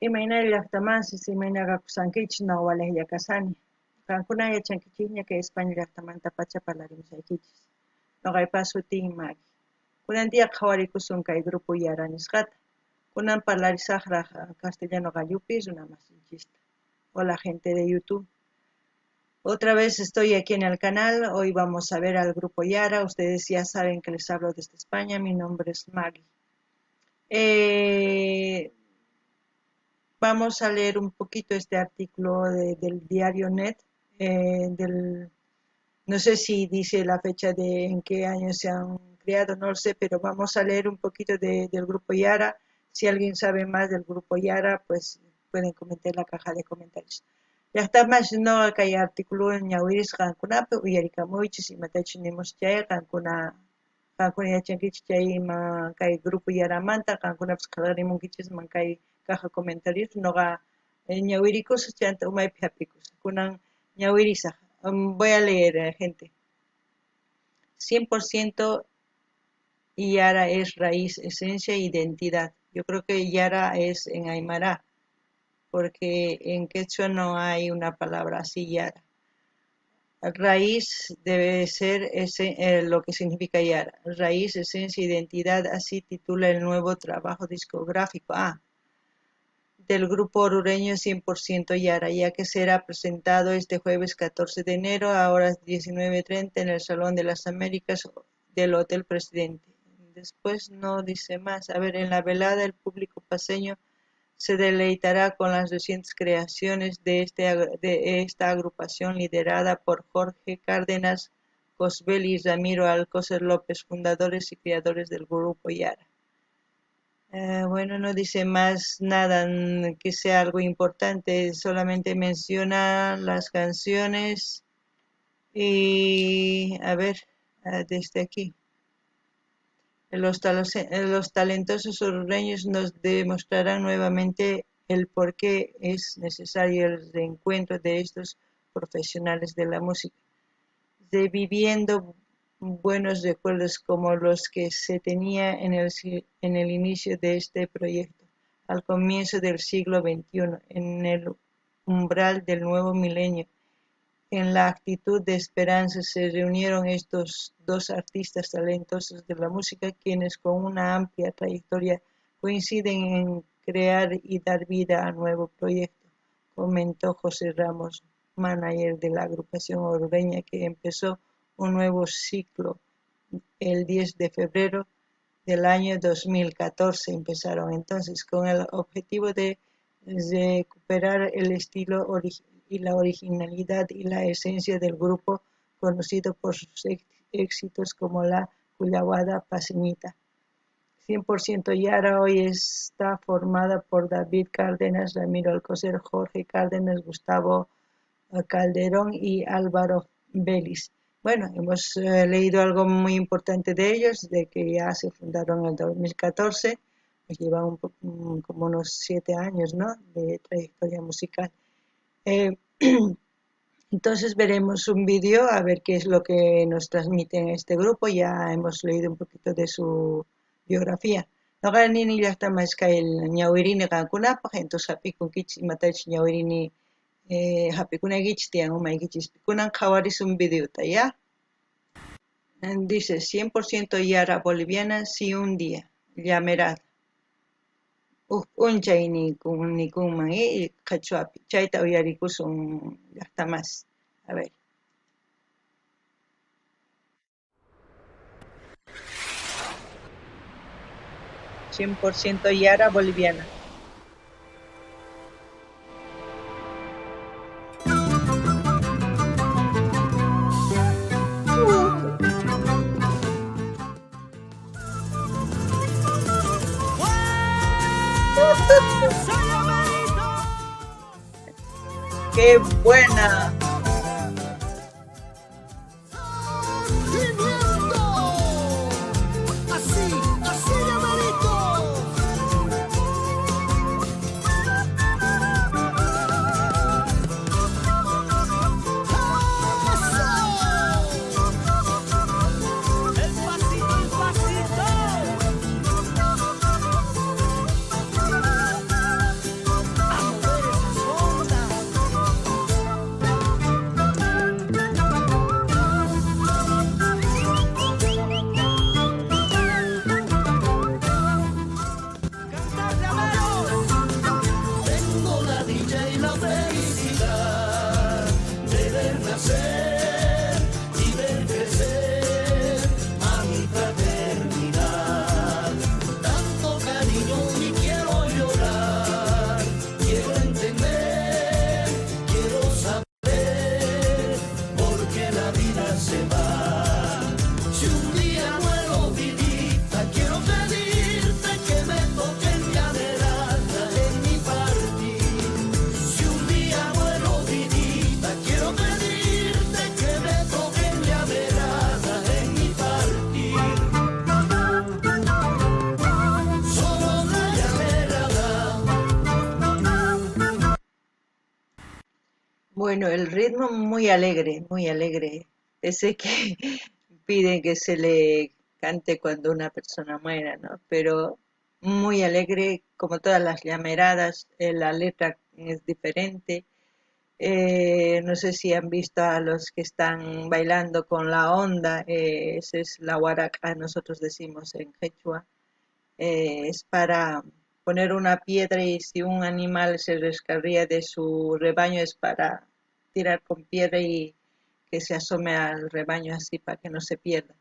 Imayna llaqtamansis imayna kakusankichis nawalej yakasani. Kankuna yachankichikña que España llaqtamanta pacha parlarimusaykichis. Noqaypas sutin Maki. Kunan día qhawarikusun kay grupo Yara nisqata. Kunan parlarisaqraq castellano gallupi runamasinchista. Hola gente de YouTube. Otra vez estoy aquí en el canal. Hoy vamos a ver al grupo Yara. Ustedes ya saben que les hablo desde España. Mi nombre es Maggie. Vamos a leer un poquito este artículo del diario Net. No sé si dice la fecha de en qué año se han creado, no lo sé, pero vamos a leer un poquito del grupo Yara. Si alguien sabe más del grupo Yara, pues pueden comentar en la caja de comentarios. Ya está más no hay artículo en ñawiris qankunapi uyarikamuychis imatachinimus chay qankuna yachankichis chay kay grupo Yaramanta qankunapas qalarimunkichis kay caja comentarios noqa ñawirikus chanta umaypi hapikus kunan ñawirisaq. Voy a leer, gente. 100% Yara es raíz, esencia e identidad. Yo creo que Yara es en Aymara, porque en quechua no hay una palabra así, Yara. Raíz debe ser lo que significa Yara. Raíz, esencia, identidad, así titula el nuevo trabajo discográfico. Del grupo orureño 100% Yara, ya que será presentado este jueves 14 de enero a horas 19:30 en el Salón de las Américas del Hotel Presidente. Después no dice más. A ver, en la velada el público paceño se deleitará con las recientes creaciones de esta agrupación liderada por Jorge Cárdenas Cosbel y Ramiro Alcócer López, fundadores y creadores del grupo Yara. Bueno, no dice más nada que sea algo importante, solamente menciona las canciones y a ver, desde aquí. Los talentosos orureños nos demostrarán nuevamente el por qué es necesario el reencuentro de estos profesionales de la música, reviviendo buenos recuerdos como los que se tenía en el inicio de este proyecto, al comienzo del siglo XXI, en el umbral del nuevo milenio. En la actitud de esperanza se reunieron estos dos artistas talentosos de la música, quienes con una amplia trayectoria coinciden en crear y dar vida al nuevo proyecto, comentó José Ramos, manager de la agrupación orureña, que empezó un nuevo ciclo el 10 de febrero del año 2014. Empezaron entonces con el objetivo de recuperar el estilo y la originalidad y la esencia del grupo, conocido por sus éxitos como la Cuyaguada Paceñita. 100% Yara hoy está formada por David Cárdenas, Ramiro Alcócer, Jorge Cárdenas, Gustavo Calderón y Álvaro Vélez. Bueno, hemos leído algo muy importante de ellos, de que ya se fundaron en el 2014, pues llevan como unos 7 años, ¿no?, de trayectoria musical. Entonces veremos un vídeo a ver qué es lo que nos transmiten este grupo. Ya hemos leído un poquito de su biografía. Noqa nini llaqtamasqa el ñawirini qankunapaq, entonces hapikunkichis imatachus ñawirini hapikunaykichis tiyan umaykichis. Kunan qhawaris un videota, ¿ya? Dice 100% Yara boliviana, sí un día, llamerada. Unchay nikunman qhachuapi, chayta uyarikusun llaqtamas. A ver. «100% Yara boliviana». ¡Qué buena! Bueno, el ritmo muy alegre, muy alegre. Ese que piden que se le cante cuando una persona muera, ¿no? Pero muy alegre, como todas las llameradas, la letra es diferente. No sé si han visto a los que están bailando con la onda, esa es la huaraca, nosotros decimos en quechua. Es para poner una piedra y si un animal se rescarría de su rebaño es para tirar con piedra y que se asome al rebaño así para que no se pierda.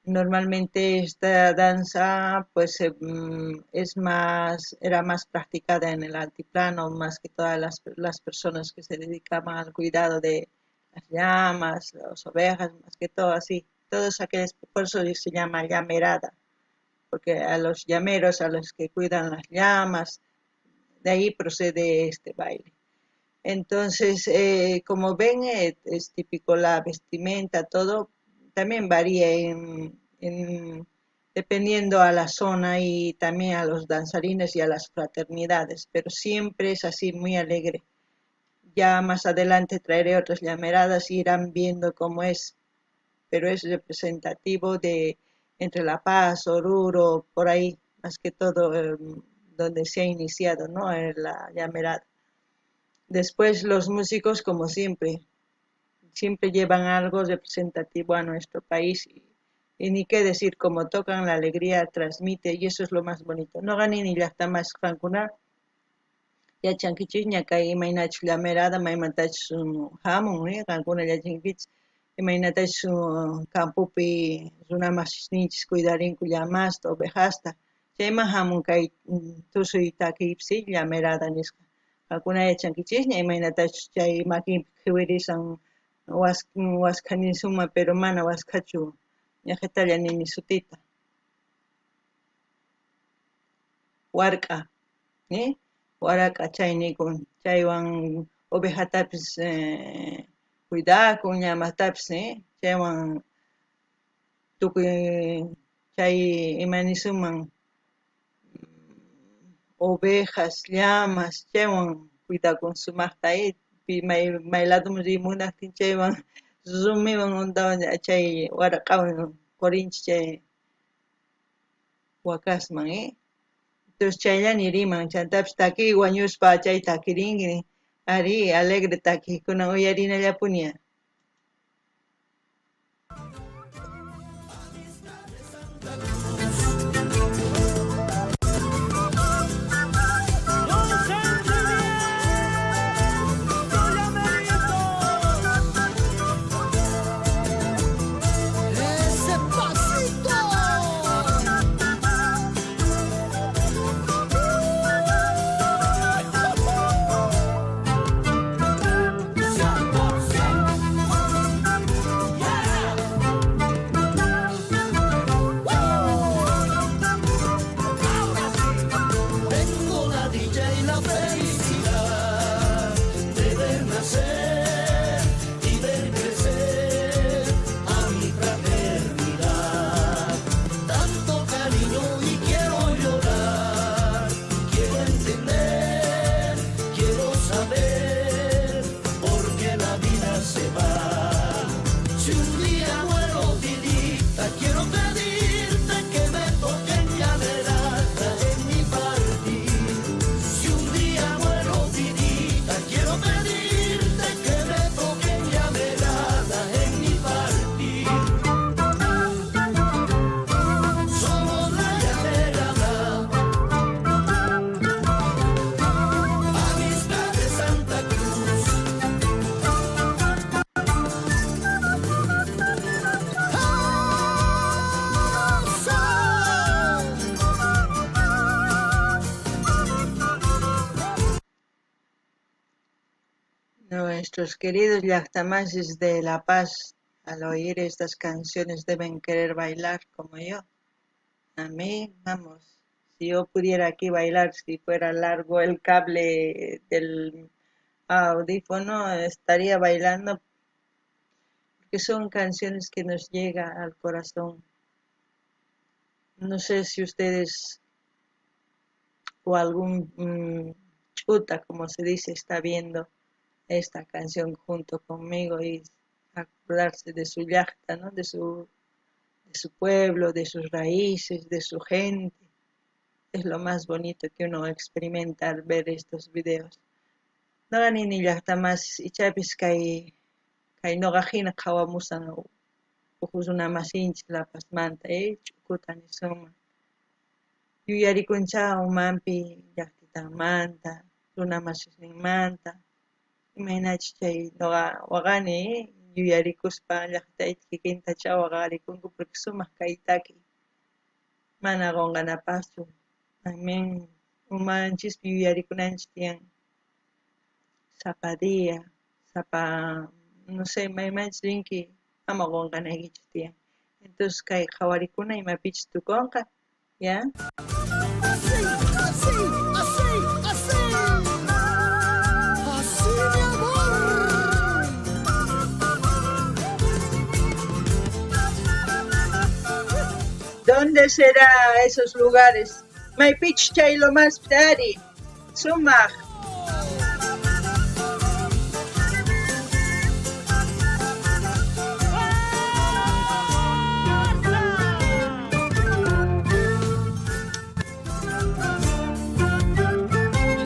Normalmente esta danza pues era más practicada en el altiplano, más que todas las personas que se dedicaban al cuidado de las llamas, las ovejas, más que todo así. Todos aquellos, por eso se llama llamerada, porque a los llameros, a los que cuidan las llamas, de ahí procede este baile. Entonces, como ven, es típico la vestimenta, todo también varía dependiendo a la zona y también a los danzarines y a las fraternidades, pero siempre es así muy alegre. Ya más adelante traeré otras llameradas y irán viendo cómo es, pero es representativo de entre La Paz, Oruro, por ahí, más que todo donde se ha iniciado, ¿no? En la llamerada. Después los músicos, como siempre, siempre llevan algo representativo a nuestro país y ni qué decir, como tocan la alegría, transmite y eso es lo más bonito. No ganin ni ya está más fancuna, ya chanquichis, ya caí mainach la merada, maimantach jamón, cancuna ya chinquich, y mainatach campupi, una más nichis cuidarin cuya más, ovejasta. Chema jamón caí, tuso y taquipsi, la merada nisca. Alguna ya chanquichis, ya mainatach chay makin kiwirisan waskanin suma, pero mana waskachu, ya getalla ni sutita. Huarca. ¿eh? Waraka chaynikun chaywan ovehatapis cuidakun llamatapis chaywan tukuy chay imanisuman ovejas, llamas, chaywan cuidakun sumaqta mayladomi rimunaptin chaywan rumiwan untawan chay waraqawan qurinchik chay wakasman entonces chaylani riman chantapish taki wañushpa chay takirinki ari alegre takikuna uyarinallapuña. Nuestros queridos yactamasis de La Paz, al oír estas canciones deben querer bailar como yo. A mí, vamos, si yo pudiera aquí bailar, si fuera largo el cable del audífono, estaría bailando, porque son canciones que nos llegan al corazón. No sé si ustedes o algún chuta, como se dice, está viendo esta canción junto conmigo y acordarse de su llacta, ¿no? De su pueblo, de sus raíces, de su gente. Es lo más bonito que uno experimenta al ver estos videos. Noqanini llaqtamas ichapis kay noqajina qhawamusan uqusunamasinchik lapasmanta ch'ukuta nisunman. Yuyarikunchá umanpi llaqtitanmanta, runa masisninmanta, imaynachik chay noqa waqani yuyarikuspa llaqtayta kikintacha waqarikunku porque sumaq kaytaki mana qunqanapaqchu. También umanchikpi yuyarikunanchik tiyan sapa día, sapa, no sé, maymanchik rinki ama qunqanaykichik tiyan. Entonces kay qhawarikuna imapichik tukunqa, ¿ya? Así, así, así, así. Así, mi amor. ¿Dónde será esos lugares? Maypichik chay lo más tari, sumaq.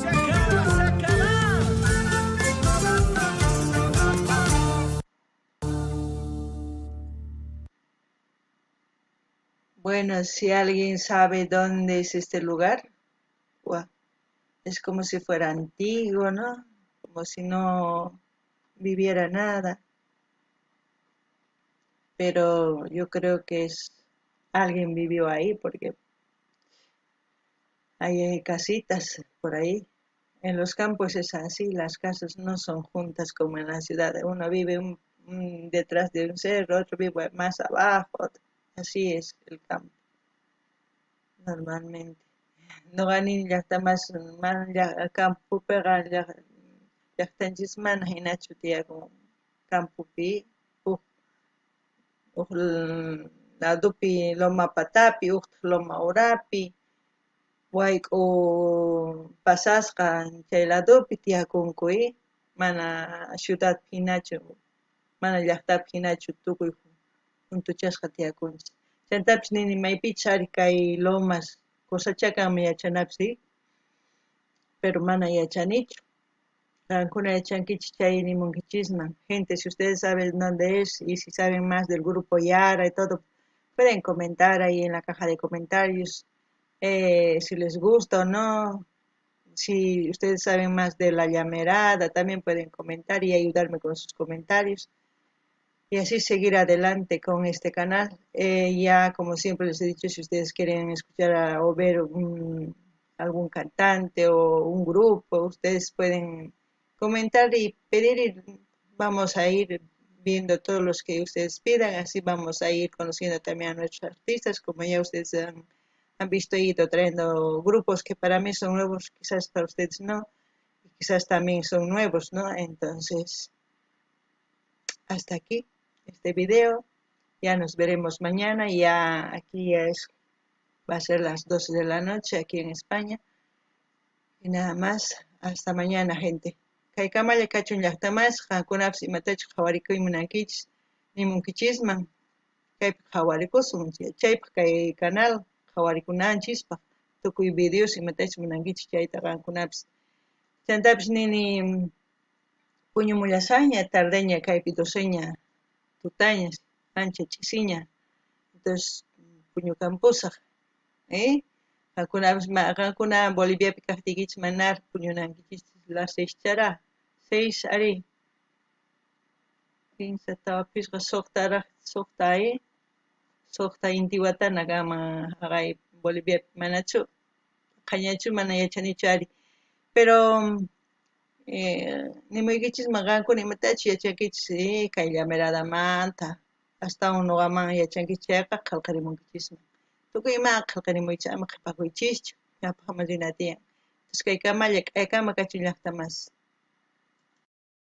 Se acaba, se acaba. Bueno, si alguien sabe dónde es este lugar, ¡guau! Es como si fuera antiguo, ¿no? Como si no viviera nada. Pero yo creo que alguien vivió ahí porque hay casitas por ahí. En los campos es así, las casas no son juntas como en la ciudad. Uno vive detrás de un cerro, otro vive más abajo. Así es el campo, normalmente. No ganin llaqtamas man campupiqa llaqtanchis mana hinachu tiyakun campupi huk ladopi loma patapi huk loma urapi wayk'u pasasqa chay ladopi tiyakunku mana ciudadpi hinachu mana llaqtapi hinachu tukuy juntuchasqa tiyakunchik. Chaytapish nini maypichis ari kay lomas cosachakanmi yachanapis, pero mana yachanichu. Qankuna yachankichik chay nimunkichisman. Gente, si ustedes saben dónde es y si saben más del grupo Yara y todo, pueden comentar ahí en la caja de comentarios si les gusta o no. Si ustedes saben más de la llamerada, también pueden comentar y ayudarme con sus comentarios. Y así seguir adelante con este canal. Ya, como siempre les he dicho, si ustedes quieren escuchar o ver algún cantante o un grupo, ustedes pueden comentar y pedir y vamos a ir viendo todos los que ustedes pidan. Así vamos a ir conociendo también a nuestros artistas, como ya ustedes han visto, he ido trayendo grupos que para mí son nuevos, quizás para ustedes no, y quizás también son nuevos, ¿no? Entonces, hasta aquí este video. Ya nos veremos mañana. Ya aquí va a ser las 12 de la noche aquí en España. Y nada más. Hasta mañana, gente. Kay kamalla kachun llaqtamas qankunapas imatachus qhawarikuy munankichis nimunkichisman kaypi qhawarikusun chaypi kay canal qhawarikunanchispaq tukuy videos imatachus munankichis chayta qankunapas chaytapish nini puñumullasaña tardeña kaypi doceña tutañas ancha ch'isiña entonces puñukampusaq qankuna Boliviapi kaqtikichis manar puñunankichis las 6 chara 6 ari kinsa tawapisqa suqta suqta inti watana kama haqay Boliviapi manachu qañachu mana yachanichu ari pero nimuykichisma qankuna imatachus yachankichis kay llameradamanta astawan nuqaman yachankichis chayqa qillqarimunkichismi tukuy ima qillqarimuycha ama qhipakuychischu llapaq ama rina tiyan entonces kay kamalla k'aykama kachun llaqtamas